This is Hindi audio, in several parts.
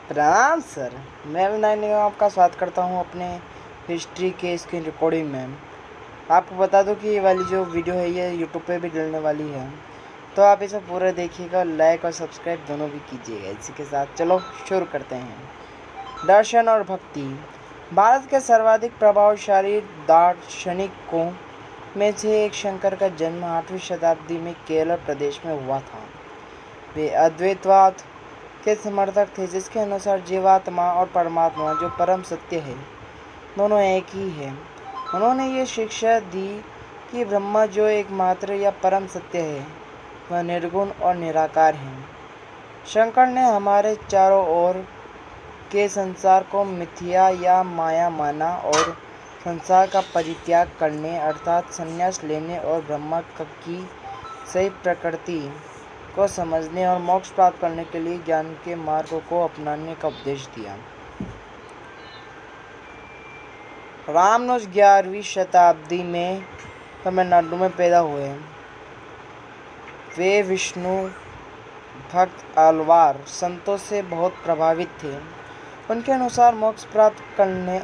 प्रणाम सर। मैं अविनाश निगम आपका स्वागत करता हूं अपने हिस्ट्री के स्क्रीन रिकॉर्डिंग में। आपको बता दूं कि ये वाली जो वीडियो है ये यूट्यूब पे भी डलने वाली है, तो आप इसे पूरा देखिएगा, लाइक और सब्सक्राइब दोनों भी कीजिएगा। इसी के साथ चलो शुरू करते हैं। दर्शन और भक्ति। भारत के सर्वाधिक प्रभावशाली दार्शनिकों में से एक शंकर का जन्म 8वीं शताब्दी में केरल प्रदेश में हुआ था। वे अद्वैतवाद के समर्थक थे, जिसके अनुसार जीवात्मा और परमात्मा जो परम सत्य है दोनों एक ही है। उन्होंने ये शिक्षा दी कि ब्रह्मा जो एकमात्र या परम सत्य है वह निर्गुण और निराकार है। शंकर ने हमारे चारों ओर के संसार को मिथ्या या माया माना और संसार का परित्याग करने अर्थात संन्यास लेने और ब्रह्मा की सही प्रकृति को समझने और मोक्ष प्राप्त करने के लिए ज्ञान के मार्ग को अपनाने का उपदेश दिया। रामानुज 11वीं शताब्दी में तमिलनाडु में पैदा हुए। वे विष्णु भक्त आल्वार संतों से बहुत प्रभावित थे। उनके अनुसार मोक्ष प्राप्त करने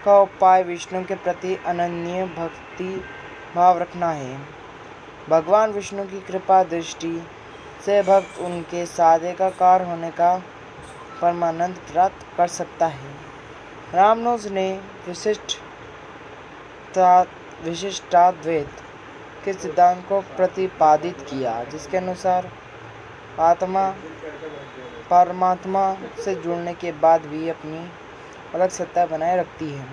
का उपाय विष्णु के प्रति अनन्य भक्ति भाव रखना है। भगवान विष्णु की कृपा दृष्टि से भक्त उनके साधकाकार होने का परमानंद प्राप्त कर सकता है। रामानुज ने विशिष्टाद्वैत के सिद्धांत को प्रतिपादित किया, जिसके अनुसार आत्मा परमात्मा से जुड़ने के बाद भी अपनी अलग सत्ता बनाए रखती है।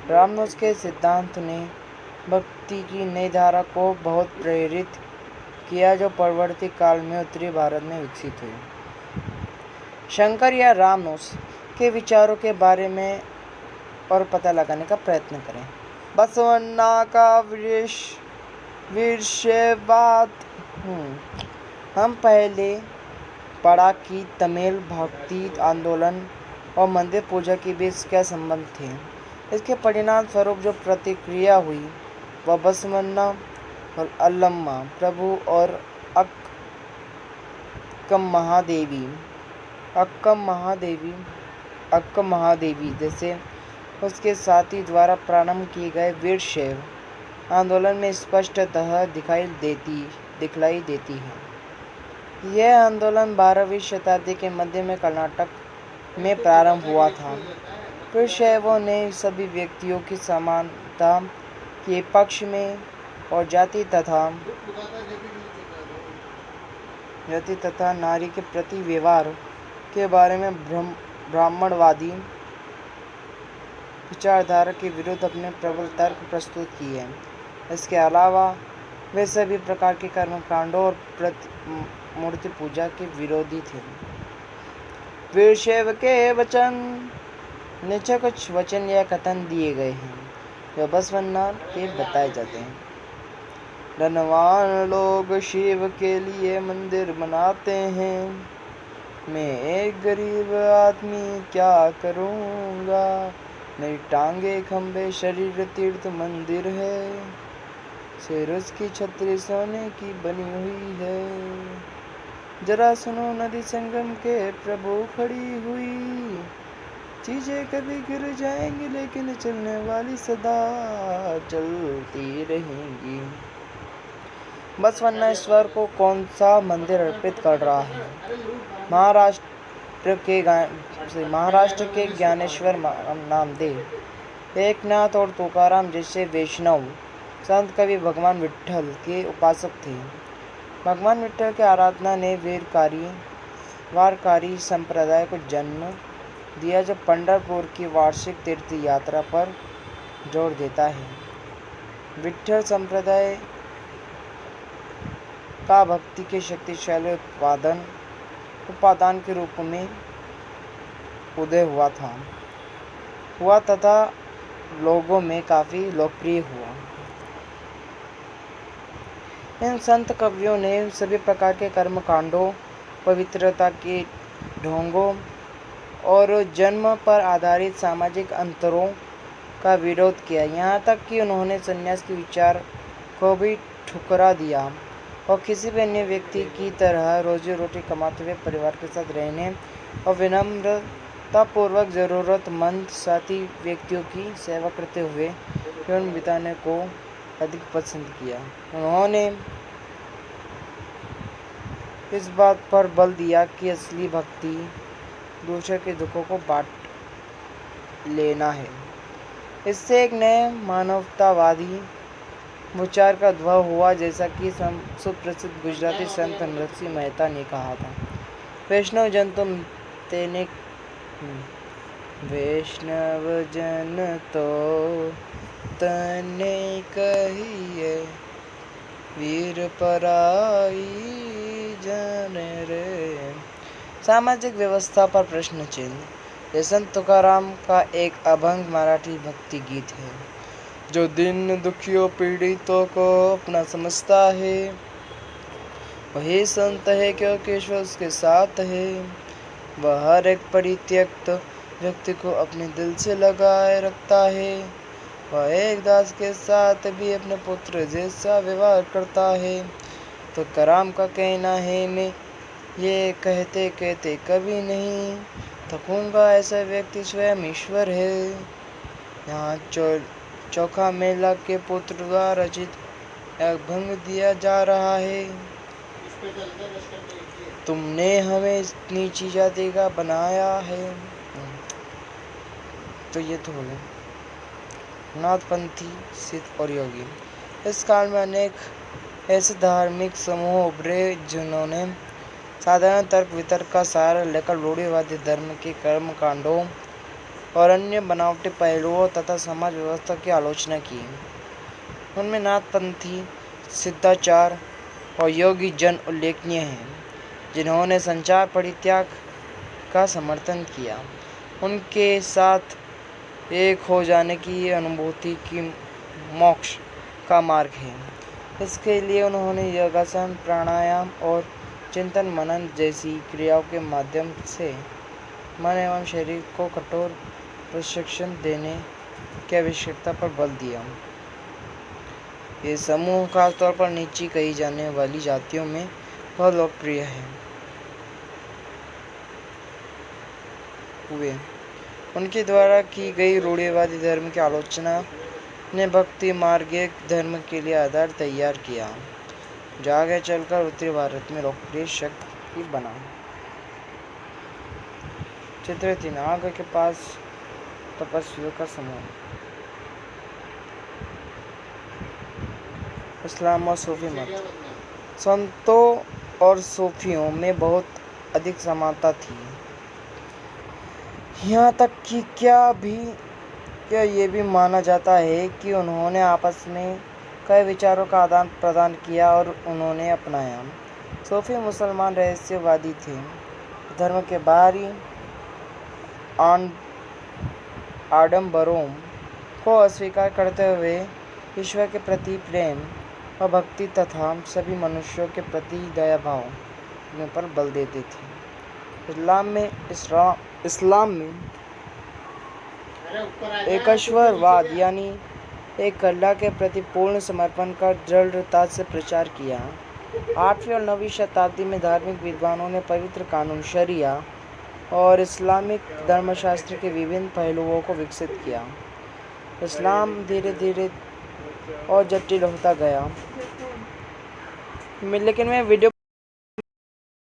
रामानुज के सिद्धांत ने भक्ति की नई धारा को बहुत प्रेरित किया, जो परवर्ती काल में उत्तरी भारत में विकसित हुई। शंकर या रामानुज के विचारों के बारे में और पता लगाने का प्रयत्न करें। बसवन्ना का वीरशैववाद। हम पहले पढ़ा कि तमिल भक्ति आंदोलन और मंदिर पूजा के बीच क्या संबंध थे। इसके परिणाम स्वरूप जो प्रतिक्रिया हुई वह बसवन्ना और अल्लम्मा प्रभु और अक्कम महादेवी जैसे उसके साथी द्वारा प्रारंभ किए गए वीरशैव आंदोलन में स्पष्टतः दिखलाई देती है। यह आंदोलन 12वीं शताब्दी के मध्य में कर्नाटक में प्रारंभ हुआ था। वीरशैवों ने सभी व्यक्तियों की समानता के पक्ष में और जाति तथा नारी के प्रति व्यवहार के बारे में ब्राह्मणवादी विचारधारा के विरुद्ध अपने प्रबल तर्क प्रस्तुत किए। इसके अलावा वे सभी प्रकार के कर्मकांडों और मूर्ति पूजा के विरोधी थे। वीरशैव के वचन नीचे कुछ वचन या कथन दिए गए हैं जो बसवन्ना के बताए जाते हैं। धनवान लोग शिव के लिए मंदिर बनाते हैं, मैं एक गरीब आदमी क्या करूँगा। मेरी टांगे खंबे शरीर तीर्थ मंदिर है, सिर उसकी छतरी सोने की बनी हुई है। जरा सुनो नदी संगम के प्रभु खड़ी हुई, चीजें कभी गिर जाएंगी लेकिन चलने वाली सदा चलती रहेंगी। बसवन्ना ईश्वर को कौन सा मंदिर अर्पित कर रहा है। महाराष्ट्र के ज्ञानेश्वर नामदेव, एकनाथ और तुकाराम जैसे वैष्णव संत कवि भगवान विट्ठल के उपासक थे। भगवान विट्ठल की आराधना ने वारकरी संप्रदाय को जन्म दिया, जो पंढरपुर की वार्षिक तीर्थ यात्रा पर जोर देता है। विट्ठल संप्रदाय का भक्ति के शक्तिशाली उपादान के रूप में उदय हुआ तथा लोगों में काफी लोकप्रिय हुआ। इन संत कवियों ने सभी प्रकार के कर्मकांडों, पवित्रता के ढोंगों और जन्म पर आधारित सामाजिक अंतरों का विरोध किया। यहाँ तक कि उन्होंने संन्यास के विचार को भी ठुकरा दिया और किसी भी अन्य व्यक्ति की तरह रोजी रोटी कमाते हुए परिवार के साथ रहने और विनम्र पूर्वक ज़रूरतमंद साथी व्यक्तियों की सेवा करते हुए जीवन बिताने को अधिक पसंद किया। उन्होंने इस बात पर बल दिया कि असली भक्ति दूसरे के दुखों को बांट लेना है। इससे एक नए मानवतावादी विचार का उद्भव हुआ, जैसा कि सुप्रसिद्ध गुजराती संत नरसिंह मेहता ने कहा था, वैष्णव जन तो तेने वैष्णव जन तो तने कहिए वीर पराई जन रे। सामाजिक व्यवस्था पर प्रश्न चिन्ह। ये संत तुकाराम का एक अभंग मराठी भक्ति गीत है, जो दीन दुखियों पीड़ितों को अपना समझता है, वही संत है क्योंकि ईश्वर उसके साथ है। वह हर एक परित्यक्त व्यक्ति को अपने दिल से लगाए रखता है। वह एक दास के साथ भी अपने पुत्र जैसा व्यवहार करता है। तो तुकाराम का कहना है, मैं ये कहते कहते कभी नहीं थकूंगा, ऐसा व्यक्ति स्वयं ईश्वर है। यहाँ चोखा मेला के पुत्र द्वारा रचित अभंग दिया जा रहा है। तुमने हमें इस नीची जाति का बनाया है। तो ये तो हो गया नाथपंथी, सिद्ध और योगी। इस काल में अनेक ऐसे धार्मिक समूह उभरे जिन्होंने साधारण तर्क वितर्क का सहारा लेकर रूढ़िवादी धर्म के कर्म कांडों और अन्य बनावटी पहलुओं तथा समाज व्यवस्था की आलोचना की। उनमें नाथपंथी, सिद्धाचार और योगी जन उल्लेखनीय हैं, जिन्होंने संचार परित्याग का समर्थन किया। उनके साथ एक हो जाने की अनुभूति की मोक्ष का मार्ग है। इसके लिए उन्होंने योगासन, प्राणायाम और चिंतन मनन जैसी क्रियाओं के माध्यम से मन एवं शरीर को कठोर प्रशिक्षण देने की आवश्यकता पर बल दिया। ये समूह खासतौर पर नीची कही जाने वाली जातियों में बहुत लोकप्रिय हुए। उनके द्वारा की गई रूढ़िवादी धर्म की आलोचना ने भक्ति मार्गिक धर्म के लिए आधार तैयार किया, जो आगे चलकर उत्तरी भारत में लोकप्रिय शक्ति बना। चित्र 3, आग के पास तपस्वियों का समूह। इस्लाम और सूफी मत। संतों और सूफियों में बहुत अधिक समानता थी, यहाँ तक कि क्या ये भी माना जाता है कि उन्होंने आपस में कई विचारों का आदान प्रदान किया और उन्होंने अपनाया। सूफी मुसलमान रहस्यवादी थे, धर्म के बाहरी आडंबरों को अस्वीकार करते हुए ईश्वर के प्रति प्रेम और भक्ति तथा सभी मनुष्यों के प्रति दया भाव पर बल देते थे। इस्लाम में एकश्वरवाद यानी एक अल्लाह के प्रति पूर्ण समर्पण का दृढ़ता से प्रचार किया। 8वीं और 9वीं शताब्दी में धार्मिक विद्वानों ने पवित्र कानून शरिया और इस्लामिक धर्मशास्त्र के विभिन्न पहलुओं को विकसित किया। इस्लाम धीरे धीरे और जटिल होता गया। लेकिन मैं वीडियो